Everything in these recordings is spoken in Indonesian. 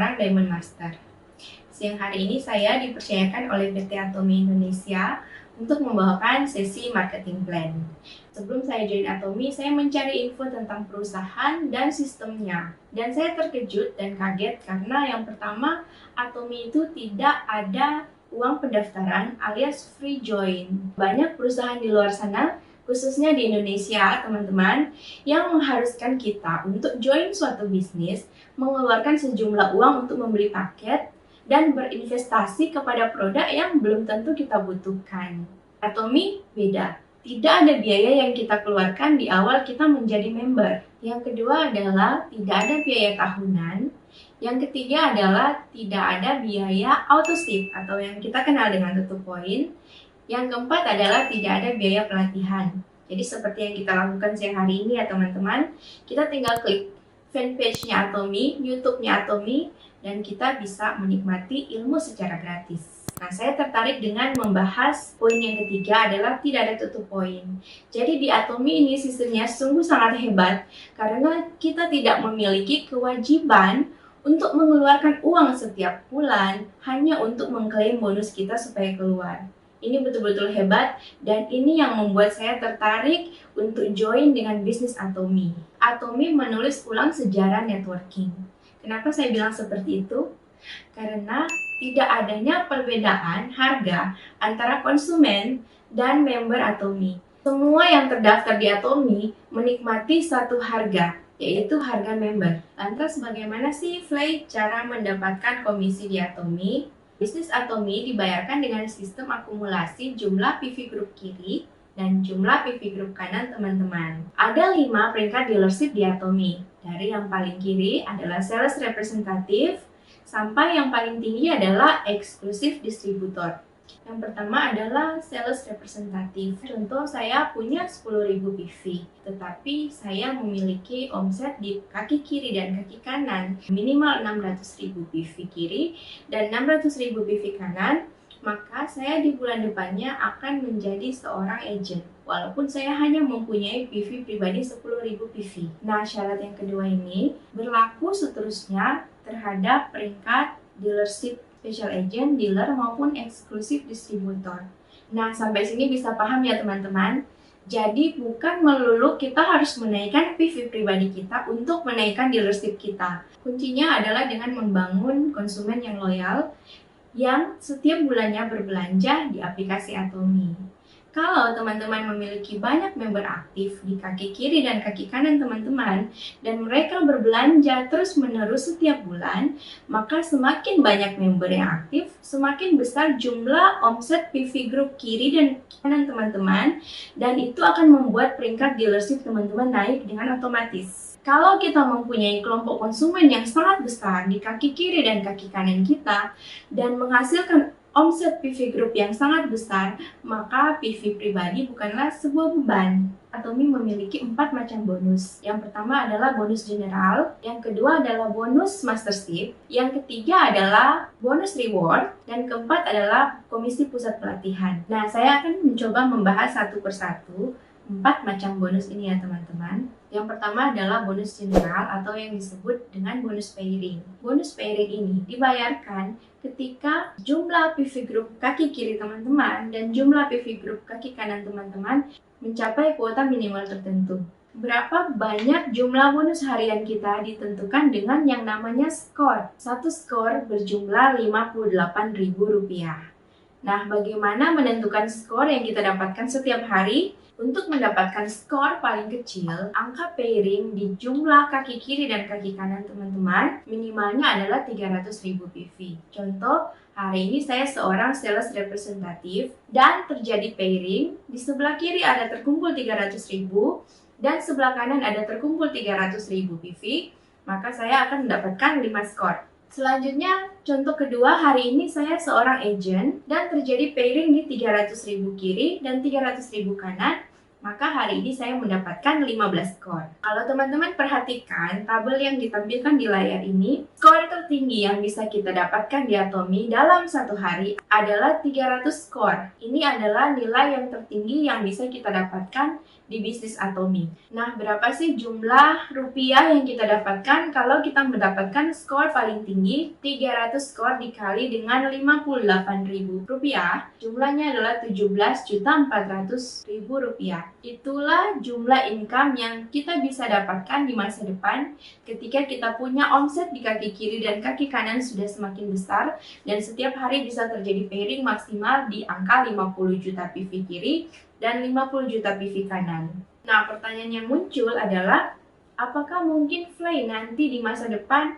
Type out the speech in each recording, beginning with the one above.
seorang Diamond Master. Siang hari ini saya dipercayakan oleh PT Atomi Indonesia untuk membawakan sesi marketing plan. Sebelum saya join Atomi, saya mencari info tentang perusahaan dan sistemnya. Dan saya terkejut dan kaget karena yang pertama, Atomi itu tidak ada uang pendaftaran alias free join. Banyak perusahaan di luar sana, khususnya di Indonesia, teman-teman, yang mengharuskan kita untuk join suatu bisnis, mengeluarkan sejumlah uang untuk membeli paket, dan berinvestasi kepada produk yang belum tentu kita butuhkan. Atomi beda. Tidak ada biaya yang kita keluarkan di awal kita menjadi member. Yang kedua adalah tidak ada biaya tahunan. Yang ketiga adalah tidak ada biaya auto ship atau yang kita kenal dengan tutup poin. Yang keempat adalah tidak ada biaya pelatihan. Jadi seperti yang kita lakukan siang hari ini ya teman-teman, kita tinggal klik fanpage-nya Atomi, YouTube-nya Atomi, dan kita bisa menikmati ilmu secara gratis. Nah, saya tertarik dengan membahas poin yang ketiga adalah tidak ada tutup poin. Jadi di Atomi ini sistemnya sungguh sangat hebat karena kita tidak memiliki kewajiban untuk mengeluarkan uang setiap bulan hanya untuk mengklaim bonus kita supaya keluar. Ini betul-betul hebat dan ini yang membuat saya tertarik untuk join dengan bisnis Atomi. Atomi menulis ulang sejarah networking. Kenapa saya bilang seperti itu? Karena tidak adanya perbedaan harga antara konsumen dan member Atomi. Semua yang terdaftar di Atomi menikmati satu harga, yaitu harga member. Lantas bagaimana sih, Flay, cara mendapatkan komisi di Atomi? Bisnis Atomi dibayarkan dengan sistem akumulasi jumlah PV Group kiri dan jumlah PV Group kanan teman-teman. Ada 5 peringkat dealership di Atomi. Dari yang paling kiri adalah sales representative, sampai yang paling tinggi adalah eksklusif distributor. Yang pertama adalah sales representative. Contoh saya punya 10.000 PV, tetapi saya memiliki omset di kaki kiri dan kaki kanan minimal 600.000 PV kiri dan 600.000 PV kanan, maka saya di bulan depannya akan menjadi seorang agent. Walaupun saya hanya mempunyai PV pribadi 10.000 PV. Nah, syarat yang kedua ini berlaku seterusnya terhadap peringkat dealership, special agent, dealer, maupun eksklusif distributor. Nah, sampai sini bisa paham ya teman-teman? Jadi bukan melulu kita harus menaikkan PV pribadi kita untuk menaikkan dealership kita. Kuncinya adalah dengan membangun konsumen yang loyal, yang setiap bulannya berbelanja di aplikasi Atomi. Kalau teman-teman memiliki banyak member aktif di kaki kiri dan kaki kanan teman-teman, dan mereka berbelanja terus-menerus setiap bulan, maka semakin banyak member yang aktif, semakin besar jumlah omset PV Group kiri dan kanan teman-teman, dan itu akan membuat peringkat dealership teman-teman naik dengan otomatis. Kalau kita mempunyai kelompok konsumen yang sangat besar di kaki kiri dan kaki kanan kita, dan menghasilkan omset PV Group yang sangat besar, maka PV pribadi bukanlah sebuah beban. Atomi memiliki 4 macam bonus. Yang pertama adalah bonus general, yang kedua adalah bonus mastership, yang ketiga adalah bonus reward, dan keempat adalah komisi pusat pelatihan. Nah, saya akan mencoba membahas satu persatu 4 macam bonus ini ya teman-teman. Yang pertama adalah bonus general atau yang disebut dengan bonus pairing. Bonus pairing ini dibayarkan ketika jumlah PV Group kaki kiri teman-teman dan jumlah PV Group kaki kanan teman-teman mencapai kuota minimal tertentu. Berapa banyak jumlah bonus harian kita ditentukan dengan yang namanya skor. Satu skor berjumlah Rp58.000. Nah, bagaimana menentukan skor yang kita dapatkan setiap hari? Untuk mendapatkan skor paling kecil, angka pairing di jumlah kaki kiri dan kaki kanan teman-teman minimalnya adalah 300.000 PV. Contoh, hari ini saya seorang sales representative dan terjadi pairing, di sebelah kiri ada terkumpul 300.000 dan sebelah kanan ada terkumpul 300.000 PV, maka saya akan mendapatkan 5 skor. Selanjutnya, contoh kedua, hari ini saya seorang agent dan terjadi pairing di 300.000 kiri dan 300.000 kanan, Maka hari ini saya mendapatkan 15 skor. Kalau teman-teman perhatikan tabel yang ditampilkan di layar ini, skor tertinggi yang bisa kita dapatkan di Atomi dalam satu hari adalah 300 skor. Ini adalah nilai yang tertinggi yang bisa kita dapatkan di bisnis Atomi. Nah, berapa sih jumlah rupiah yang kita dapatkan kalau kita mendapatkan skor paling tinggi? 300 skor dikali dengan 58.000 rupiah, jumlahnya adalah 17.400.000 rupiah. Itulah jumlah income yang kita bisa dapatkan di masa depan ketika kita punya omset di kaki kiri dan kaki kanan sudah semakin besar, dan setiap hari bisa terjadi pairing maksimal di angka 50 juta PV kiri dan 50 juta PV kanan. Nah, pertanyaan yang muncul adalah, apakah mungkin Flay nanti di masa depan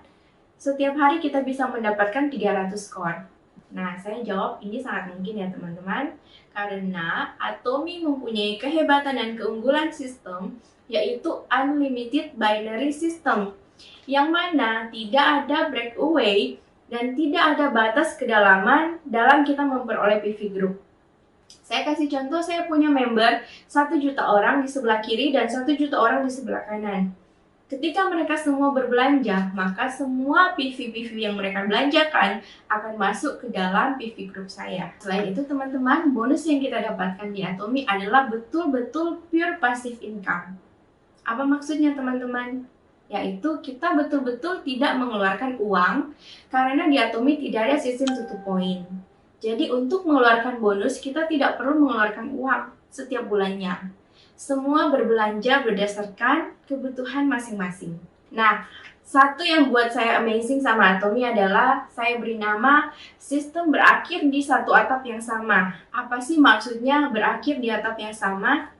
setiap hari kita bisa mendapatkan 300 skor? Nah, saya jawab ini sangat mungkin ya teman-teman, karena Atomi mempunyai kehebatan dan keunggulan sistem, yaitu unlimited binary system, yang mana tidak ada breakaway dan tidak ada batas kedalaman dalam kita memperoleh PV group. Saya kasih contoh, saya punya member 1 juta orang di sebelah kiri dan 1 juta orang di sebelah kanan. Ketika mereka semua berbelanja, maka semua PV-PV yang mereka belanjakan akan masuk ke dalam PV group saya. Selain itu teman-teman, bonus yang kita dapatkan di Atomi adalah betul-betul pure passive income. Apa maksudnya teman-teman? Yaitu kita betul-betul tidak mengeluarkan uang karena di Atomi tidak ada sistem tutup poin. Jadi untuk mengeluarkan bonus, kita tidak perlu mengeluarkan uang setiap bulannya. Semua berbelanja berdasarkan kebutuhan masing-masing. Nah, satu yang buat saya amazing sama Atomi adalah saya beri nama sistem berakhir di satu atap yang sama. Apa sih maksudnya berakhir di atap yang sama?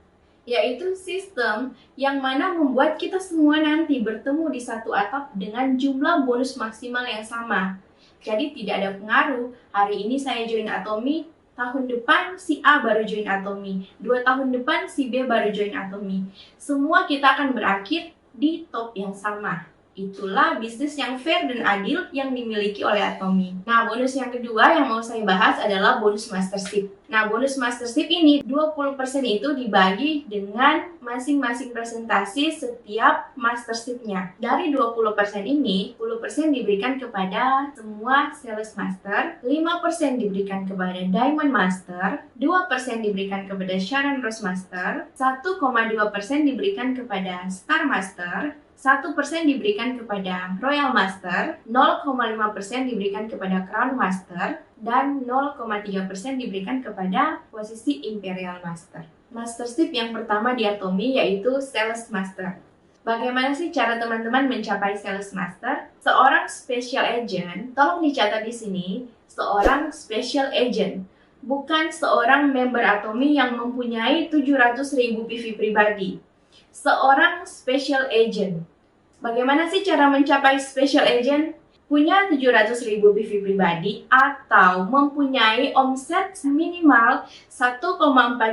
Yaitu sistem yang mana membuat kita semua nanti bertemu di satu atap dengan jumlah bonus maksimal yang sama. Jadi tidak ada pengaruh, hari ini saya join Atomi, tahun depan si A baru join Atomi, 2 tahun depan si B baru join Atomi. Semua kita akan berakhir di top yang sama. Itulah bisnis yang fair dan adil yang dimiliki oleh Atomi. Nah, bonus yang kedua yang mau saya bahas adalah bonus mastership. Nah, bonus mastership ini 20% itu dibagi dengan masing-masing presentasi setiap mastership-nya. Dari 20% ini, 10% diberikan kepada semua sales master, 5% diberikan kepada diamond master, 2% diberikan kepada Sharon Rose master, 1,2% diberikan kepada star master, 1% diberikan kepada Royal Master, 0,5% diberikan kepada Crown Master, dan 0,3% diberikan kepada posisi Imperial Master. Mastership yang pertama di Atomi yaitu Sales Master. Bagaimana sih cara teman-teman mencapai Sales Master? Seorang Special Agent, tolong dicatat di sini, seorang Special Agent, bukan seorang member Atomi yang mempunyai 700.000 PV pribadi. Seorang Special Agent. Bagaimana sih cara mencapai Special Agent? Punya 700.000 PV pribadi atau mempunyai omset minimal 1,4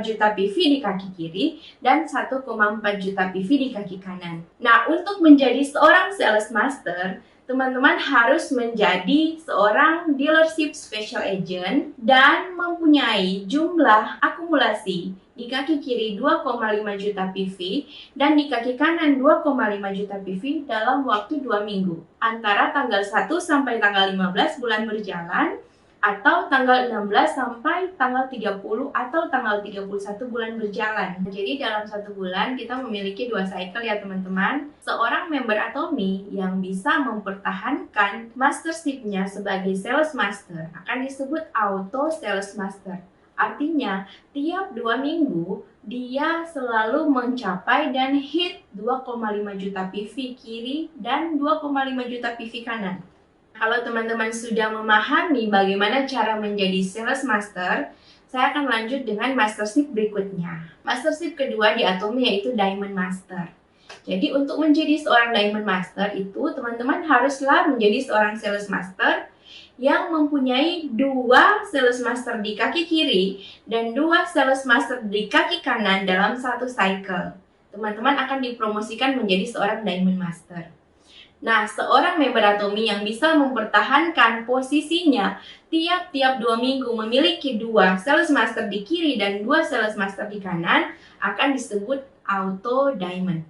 juta PV di kaki kiri dan 1,4 juta PV di kaki kanan. Nah, untuk menjadi seorang Sales Master, teman-teman harus menjadi seorang dealership special agent dan mempunyai jumlah akumulasi di kaki kiri 2,5 juta PV dan di kaki kanan 2,5 juta PV dalam waktu 2 minggu antara tanggal 1 sampai tanggal 15 bulan berjalan atau tanggal 16 sampai tanggal 30 atau tanggal 31 bulan berjalan. Jadi dalam 1 bulan kita memiliki 2 cycle ya teman-teman. Seorang member Atomi yang bisa mempertahankan mastership-nya sebagai sales master akan disebut auto sales master. Artinya tiap 2 minggu dia selalu mencapai dan hit 2,5 juta PV kiri dan 2,5 juta PV kanan. Kalau teman-teman sudah memahami bagaimana cara menjadi sales master, saya akan lanjut dengan mastership berikutnya. Mastership kedua di Atomi yaitu Diamond Master. Jadi untuk menjadi seorang Diamond Master itu teman-teman haruslah menjadi seorang sales master yang mempunyai 2 sales master di kaki kiri dan 2 sales master di kaki kanan dalam 1 cycle. Teman-teman akan dipromosikan menjadi seorang Diamond Master. Nah, seorang member Atomi yang bisa mempertahankan posisinya tiap-tiap 2 minggu memiliki 2 sales master di kiri dan 2 sales master di kanan akan disebut auto diamond.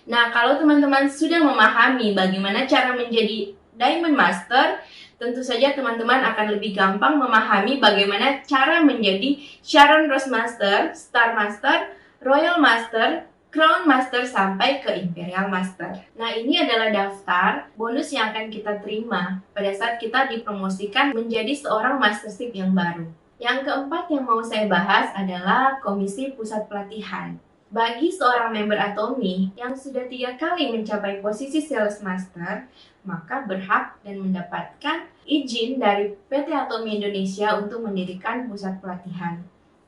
Nah, kalau teman-teman sudah memahami bagaimana cara menjadi diamond master, tentu saja teman-teman akan lebih gampang memahami bagaimana cara menjadi Sharon Rose Master, Star Master, Royal Master, Crown Master sampai ke Imperial Master. Nah, ini adalah daftar bonus yang akan kita terima pada saat kita dipromosikan menjadi seorang mastership yang baru. Yang keempat yang mau saya bahas adalah Komisi Pusat Pelatihan. Bagi seorang member Atomi yang sudah 3 kali mencapai posisi Sales Master, maka berhak dan mendapatkan izin dari PT Atomi Indonesia untuk mendirikan pusat pelatihan.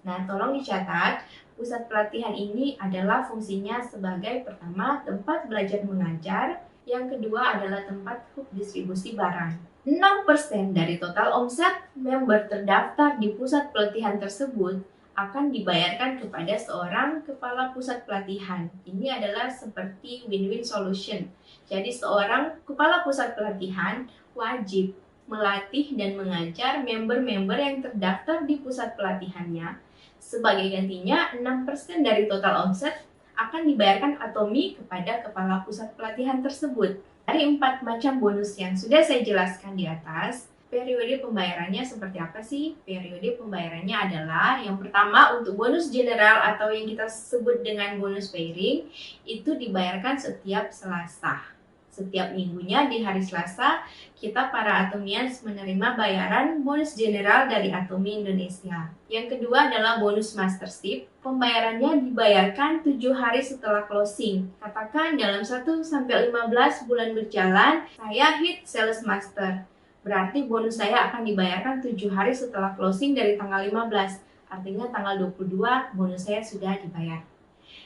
Nah, tolong dicatat, pusat pelatihan ini adalah fungsinya sebagai pertama tempat belajar mengajar, yang kedua adalah tempat hub distribusi barang. 6% dari total omset member terdaftar di pusat pelatihan tersebut akan dibayarkan kepada seorang kepala pusat pelatihan. Ini adalah seperti win-win solution. Jadi seorang kepala pusat pelatihan wajib melatih dan mengajar member-member yang terdaftar di pusat pelatihannya. Sebagai gantinya, 6% dari total omset akan dibayarkan Atomi kepada kepala pusat pelatihan tersebut. Dari 4 macam bonus yang sudah saya jelaskan di atas, periode pembayarannya seperti apa sih? Periode pembayarannya adalah yang pertama untuk bonus general atau yang kita sebut dengan bonus pairing, itu dibayarkan setiap Selasa. Setiap minggunya di hari Selasa, kita para Atomians menerima bayaran bonus general dari Atomi Indonesia. Yang kedua adalah bonus mastership. Pembayarannya dibayarkan 7 hari setelah closing. Katakan dalam 1-15 bulan berjalan, saya hit sales master. Berarti bonus saya akan dibayarkan 7 hari setelah closing dari tanggal 15. Artinya tanggal 22 bonus saya sudah dibayar.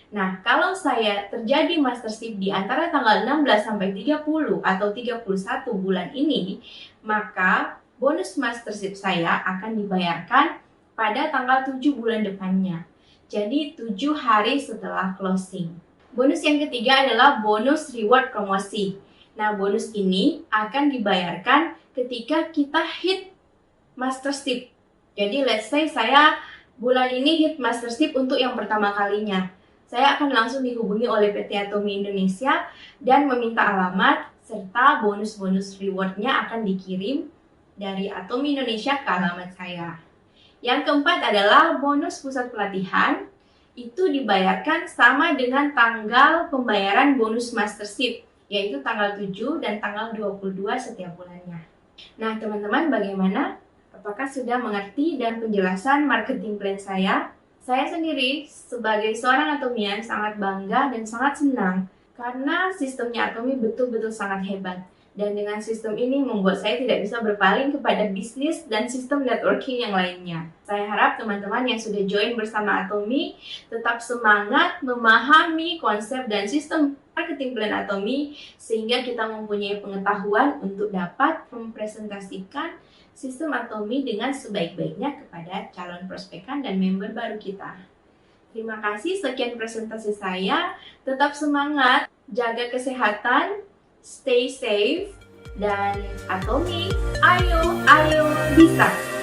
Nah, kalau saya terjadi mastership di antara tanggal 16 sampai 30 atau 31 bulan ini, maka bonus mastership saya akan dibayarkan pada tanggal 7 bulan depannya. Jadi 7 hari setelah closing. Bonus yang ketiga adalah bonus reward promosi. Nah, bonus ini akan dibayarkan ketika kita hit mastership. Jadi let's say saya bulan ini hit mastership untuk yang pertama kalinya. Saya akan langsung dihubungi oleh PT Atomi Indonesia dan meminta alamat serta bonus-bonus rewardnya akan dikirim dari Atomi Indonesia ke alamat saya. Yang keempat adalah bonus pusat pelatihan. Itu dibayarkan sama dengan tanggal pembayaran bonus mastership, yaitu tanggal 7 dan tanggal 22 setiap bulannya. Nah, teman-teman bagaimana? Apakah sudah mengerti dan penjelasan marketing plan saya? Saya sendiri sebagai seorang Atomian sangat bangga dan sangat senang karena sistemnya Atomi betul-betul sangat hebat. Dan dengan sistem ini membuat saya tidak bisa berpaling kepada bisnis dan sistem networking yang lainnya. Saya harap teman-teman yang sudah join bersama Atomi tetap semangat memahami konsep dan sistem marketing plan Atomi sehingga kita mempunyai pengetahuan untuk dapat mempresentasikan sistem Atomi dengan sebaik-baiknya kepada calon prospekan dan member baru kita. Terima kasih, sekian presentasi saya. Tetap semangat, jaga kesehatan, stay safe, dan Atomi, ayo bisa!